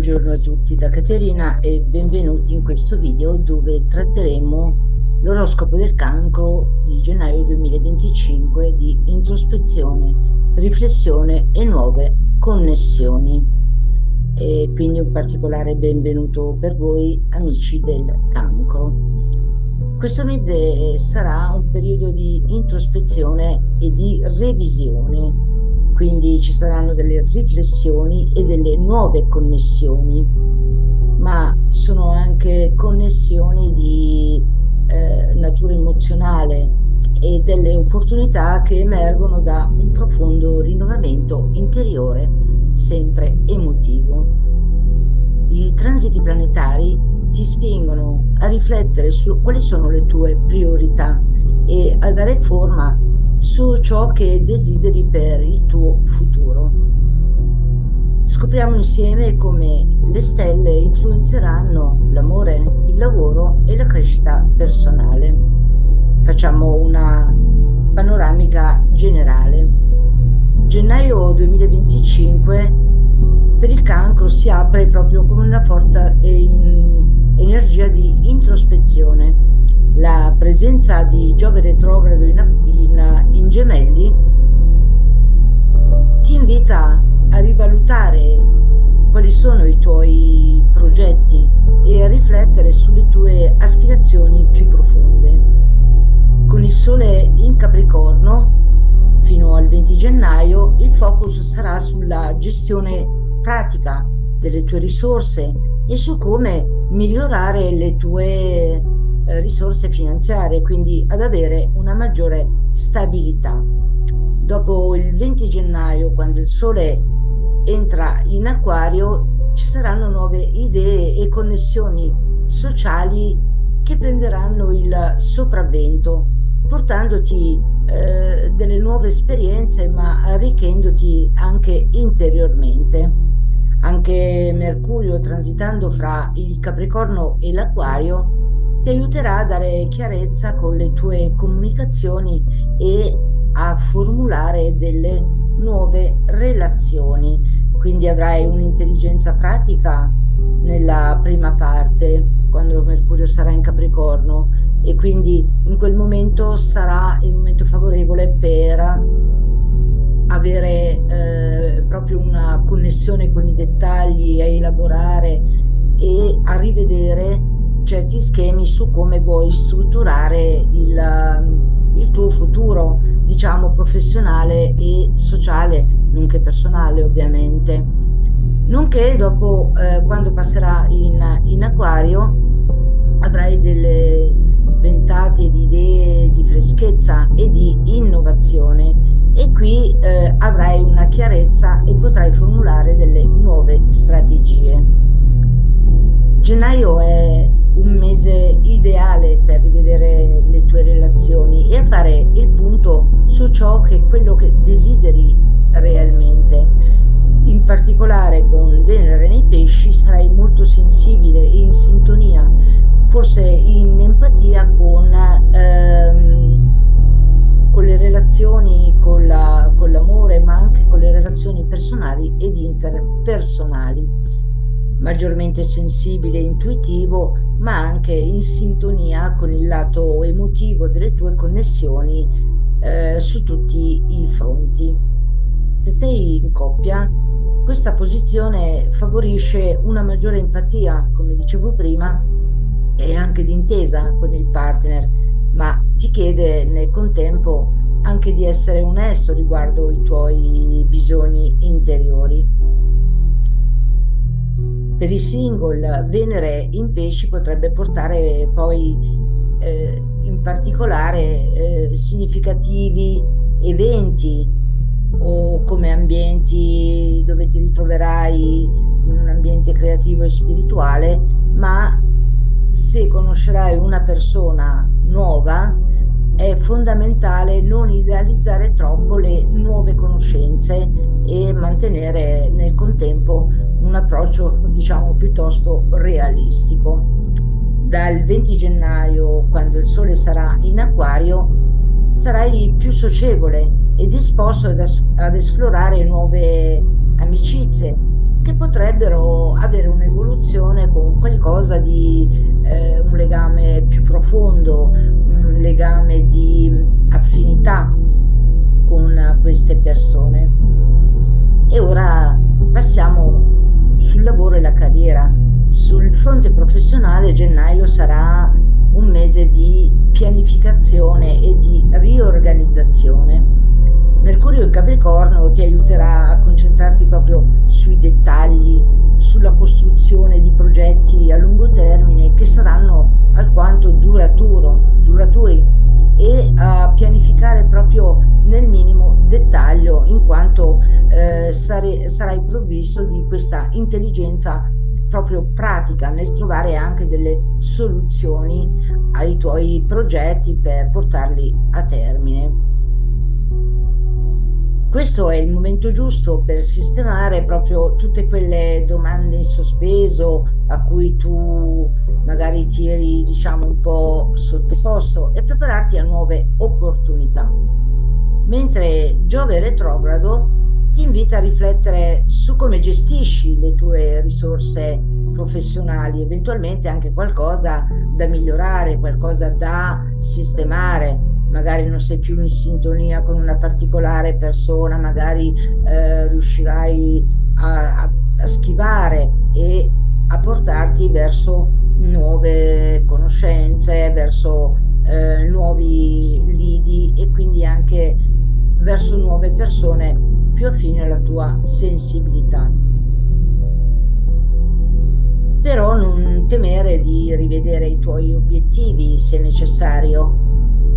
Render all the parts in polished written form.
Buongiorno a tutti da Caterina e benvenuti in questo video dove tratteremo l'oroscopo del Cancro di gennaio 2025 di introspezione, riflessione e nuove connessioni. E quindi un particolare benvenuto per voi amici del Cancro. Questo mese sarà un periodo di introspezione e di revisione. Quindi ci saranno delle riflessioni e delle nuove connessioni, ma sono anche connessioni di natura emozionale e delle opportunità che emergono da un profondo rinnovamento interiore, sempre emotivo. I transiti planetari ti spingono a riflettere su quali sono le tue priorità e a dare forma su ciò che desideri per il tuo futuro. Scopriamo insieme come le stelle influenzeranno l'amore, il lavoro e la crescita personale. Facciamo una panoramica generale. Gennaio 2025 per il Cancro si apre proprio come una forte energia di introspezione. La presenza di Giove retrogrado in Gemelli ti invita a rivalutare quali sono i tuoi progetti e a riflettere sulle tue aspirazioni più profonde. Con il Sole in Capricorno fino al 20 gennaio il focus sarà sulla gestione pratica delle tue risorse e su come migliorare le tue risorse finanziarie, quindi ad avere una maggiore stabilità. Dopo il 20 gennaio, quando il Sole entra in Acquario, ci saranno nuove idee e connessioni sociali che prenderanno il sopravvento, portandoti delle nuove esperienze, ma arricchendoti anche interiormente. Anche Mercurio, transitando fra il Capricorno e l'Acquario, ti aiuterà a dare chiarezza con le tue comunicazioni e a formulare delle nuove relazioni. Quindi avrai un'intelligenza pratica nella prima parte, quando Mercurio sarà in Capricorno, e quindi in quel momento sarà il momento favorevole per avere proprio una connessione con i dettagli, a elaborare e a rivedere certi schemi su come vuoi strutturare il tuo futuro, diciamo, professionale e sociale, nonché personale ovviamente. Nonché dopo, quando passerà in Acquario, avrai delle ventate di idee, di freschezza e di innovazione, e qui avrai una chiarezza e potrai formulare delle nuove strategie. Gennaio è un mese ideale per rivedere le tue relazioni e a fare il punto su ciò che è quello che desideri realmente. In particolare con Venere nei Pesci sarai molto sensibile e in sintonia, forse in empatia con le relazioni, con l'amore, ma anche con le relazioni personali ed interpersonali. Maggiormente sensibile e intuitivo, ma anche in sintonia con il lato emotivo delle tue connessioni su tutti i fronti. Se sei in coppia, questa posizione favorisce una maggiore empatia, come dicevo prima, e anche di intesa con il partner, ma ti chiede nel contempo anche di essere onesto riguardo i tuoi bisogni interiori. Per i single, Venere in Pesci potrebbe portare poi in particolare significativi eventi o come ambienti dove ti ritroverai in un ambiente creativo e spirituale, ma se conoscerai una persona nuova è fondamentale non idealizzare troppo le nuove conoscenze e mantenere nel contempo un approccio, diciamo, piuttosto realistico. Dal 20 gennaio, quando il Sole sarà in Acquario, sarai più socievole e disposto ad esplorare nuove amicizie che potrebbero avere un'evoluzione con qualcosa di un legame più profondo, un legame di affinità con queste persone. E ora passiamo sul lavoro e la carriera. Sul fronte professionale, gennaio sarà un mese di pianificazione e di riorganizzazione. Mercurio in Capricorno ti aiuterà a concentrarti proprio sui dettagli, sulla costruzione di progetti a lungo termine che saranno alquanto duraturi, e a pianificare proprio nel minimo dettaglio, in quanto sarai provvisto di questa intelligenza proprio pratica nel trovare anche delle soluzioni ai tuoi progetti per portarli a termine. Questo è il momento giusto per sistemare proprio tutte quelle domande in sospeso a cui tu magari ti eri, diciamo, un po' sottoposto, e prepararti a nuove opportunità. Mentre Giove retrogrado ti invita a riflettere su come gestisci le tue risorse professionali, eventualmente anche qualcosa da migliorare, qualcosa da sistemare. Magari non sei più in sintonia con una particolare persona, magari riuscirai a schivare e a portarti verso nuove conoscenze, verso nuovi lidi, e quindi anche verso nuove persone più affini alla tua sensibilità. Però non temere di rivedere i tuoi obiettivi se necessario,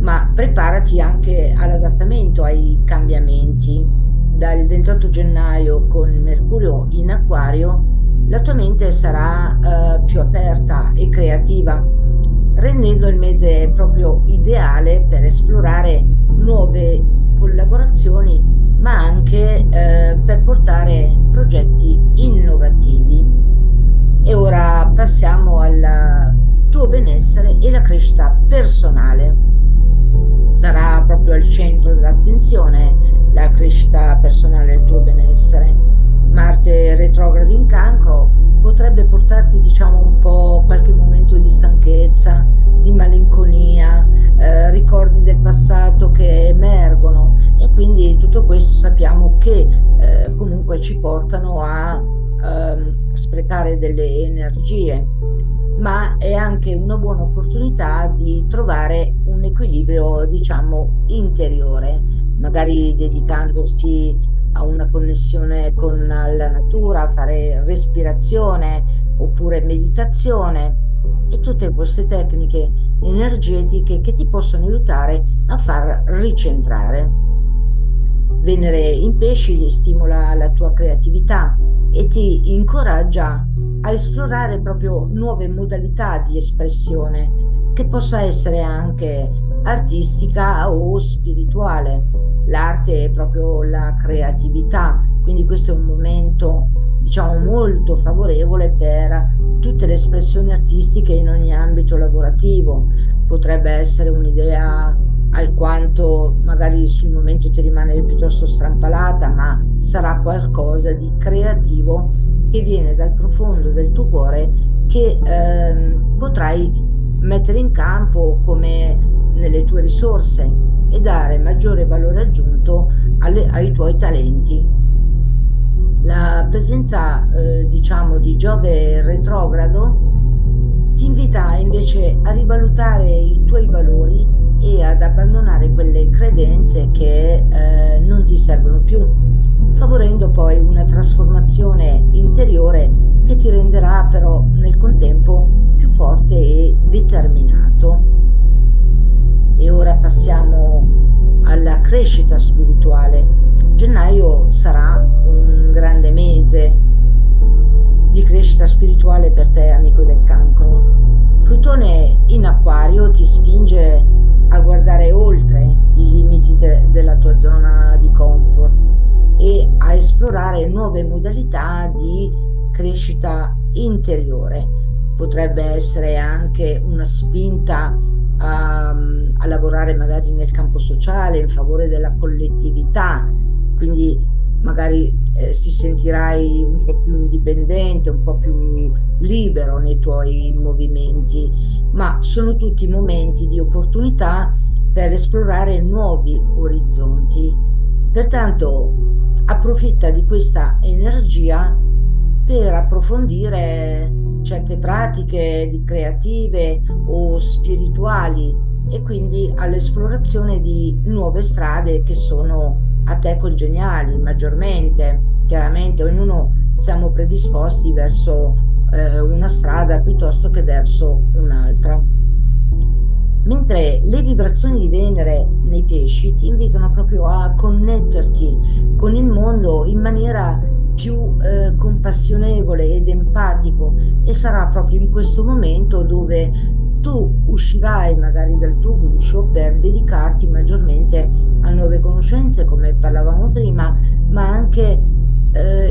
ma preparati anche all'adattamento ai cambiamenti. Dal 28 gennaio, con Mercurio in Acquario, la tua mente sarà più aperta e creativa, rendendo il mese proprio ideale per esplorare nuove collaborazioni, ma anche per portare progetti innovativi. E ora passiamo al tuo benessere e la crescita personale. Sarà proprio al centro dell'attenzione la crescita personale e il tuo benessere. Marte retrogrado in Cancro potrebbe portarti, diciamo, un po' qualche momento di stanchezza, di malinconia, ricordi del passato che emergono, e quindi tutto questo sappiamo che comunque ci portano a sprecare delle energie, ma è anche una buona opportunità di trovare un equilibrio, diciamo, interiore, magari dedicandosi a una connessione con la natura, fare respirazione oppure meditazione, e tutte queste tecniche energetiche che ti possono aiutare a far ricentrare. Venere in Pesci stimola la tua creatività e ti incoraggia a esplorare proprio nuove modalità di espressione, che possa essere anche artistica o spirituale. L'arte è proprio la creatività, quindi questo è un momento, diciamo, molto favorevole per tutte le espressioni artistiche in ogni ambito lavorativo. Potrebbe essere un'idea alquanto magari sul momento ti rimane piuttosto strampalata, ma sarà qualcosa di creativo che viene dal profondo del tuo cuore, che potrai mettere in campo come nelle tue risorse e dare maggiore valore aggiunto ai tuoi talenti. La presenza diciamo di Giove retrogrado ti invita invece a rivalutare i tuoi valori e ad abbandonare quelle credenze che non ti servono più, favorendo poi una trasformazione interiore che ti renderà però nel contempo più forte e determinato. E ora passiamo alla crescita spirituale. Gennaio sarà un grande mese di crescita spirituale per te, amico del Cancro. Plutone in Acquario ti spinge a guardare oltre i limiti della tua zona di comfort e a esplorare nuove modalità di crescita interiore. Potrebbe essere anche una spinta a lavorare magari nel campo sociale in favore della collettività, quindi magari ti sentirai un po' più indipendente, un po' più libero nei tuoi movimenti, ma sono tutti momenti di opportunità per esplorare nuovi orizzonti. Pertanto approfitta di questa energia per approfondire certe pratiche creative o spirituali e quindi all'esplorazione di nuove strade che sono a te congeniali maggiormente. Chiaramente ognuno siamo predisposti verso una strada piuttosto che verso un'altra. Mentre le vibrazioni di Venere nei pesci ti invitano proprio a connetterti con il mondo in maniera più compassionevole ed empatico, e sarà proprio in questo momento dove tu uscirai magari dal tuo guscio per dedicarti maggiormente a nuove conoscenze, come parlavamo prima, ma anche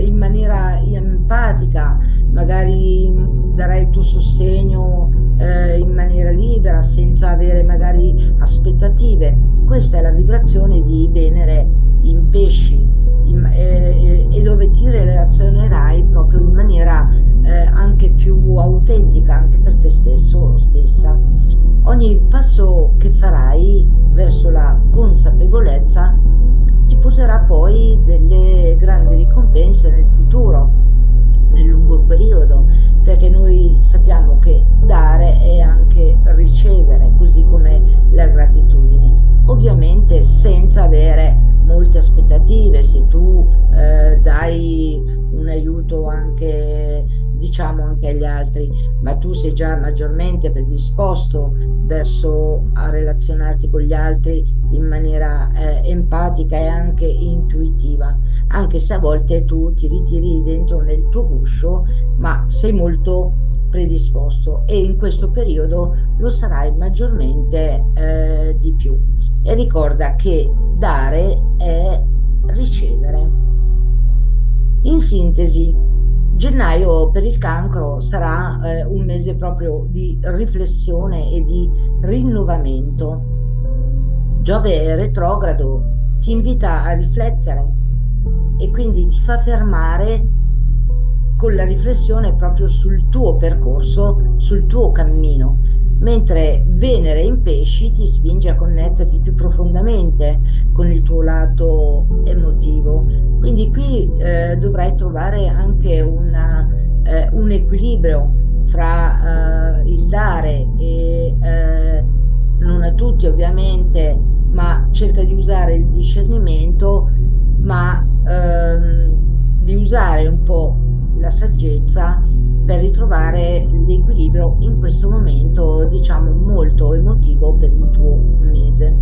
in maniera empatica, magari darai il tuo sostegno in maniera libera, senza avere magari aspettative. Questa è la vibrazione di Venere in pesci, e dove ti relazionerai proprio in maniera anche più autentica, anche per te stesso o stessa. Ogni passo che farai verso la consapevolezza ti porterà poi delle grandi ricompense nel futuro, nel lungo periodo, perché noi sappiamo che dare è anche ricevere, così come la gratitudine. Ovviamente senza avere molte aspettative. Se tu dai un aiuto anche, diciamo, anche agli altri, ma tu sei già maggiormente predisposto verso a relazionarti con gli altri in maniera empatica e anche intuitiva, anche se a volte tu ti ritiri dentro nel tuo guscio, ma sei molto predisposto, e in questo periodo lo sarai maggiormente di più. E ricorda che dare è ricevere. In sintesi, gennaio per il Cancro sarà un mese proprio di riflessione e di rinnovamento. Giove retrogrado ti invita a riflettere e quindi ti fa fermare con la riflessione proprio sul tuo percorso, sul tuo cammino, mentre Venere in pesci ti spinge a connetterti più profondamente con il tuo lato emotivo. Quindi qui dovrai trovare anche un equilibrio fra il dare e non a tutti ovviamente, ma cerca di usare il discernimento, ma di usare un po' la saggezza per ritrovare l'equilibrio in questo momento, diciamo, molto emotivo per il tuo mese.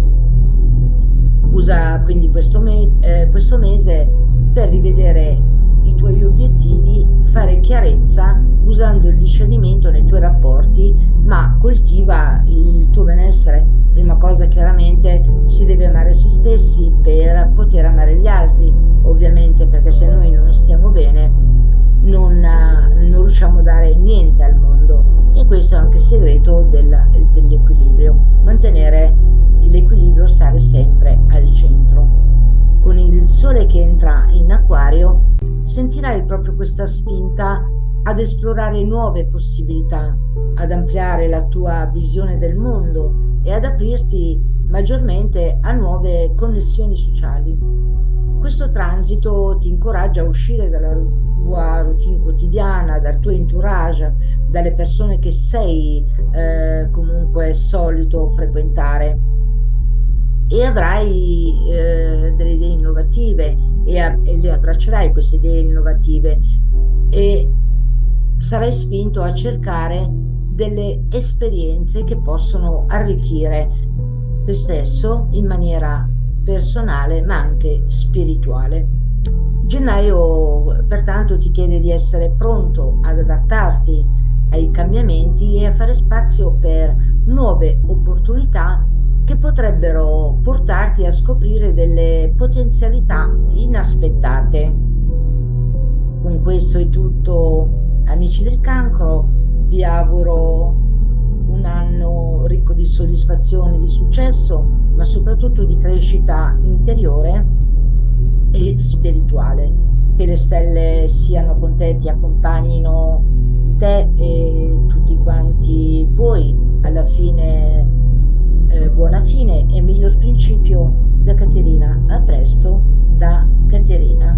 Usa quindi questo mese per rivedere i tuoi obiettivi, fare chiarezza usando il discernimento nei tuoi rapporti, ma coltiva il tuo benessere. Prima cosa, chiaramente si deve amare se stessi per poter amare gli altri, ovviamente, perché se noi non stiamo bene non riusciamo a dare niente al mondo, e questo è anche il segreto dell'equilibrio, mantenere l'equilibrio, stare sempre al centro. Con il sole che entra in Acquario sentirai proprio questa spinta ad esplorare nuove possibilità, ad ampliare la tua visione del mondo e ad aprirti maggiormente a nuove connessioni sociali. Questo transito ti incoraggia a uscire dalla tua routine quotidiana, dal tuo entourage, dalle persone che sei comunque solito frequentare, e avrai delle idee innovative e le abbraccerai queste idee innovative, e sarai spinto a cercare delle esperienze che possono arricchire te stesso in maniera personale ma anche spirituale. Gennaio pertanto ti chiede di essere pronto ad adattarti ai cambiamenti e a fare spazio per nuove opportunità che potrebbero portarti a scoprire delle potenzialità inaspettate. Con questo è tutto, amici del Cancro. Vi auguro un anno ricco di soddisfazione, di successo, ma soprattutto di crescita interiore, e spirituale. Che le stelle siano con te, ti accompagnino te e tutti quanti voi alla fine, buona fine e miglior principio da Caterina. A presto da Caterina.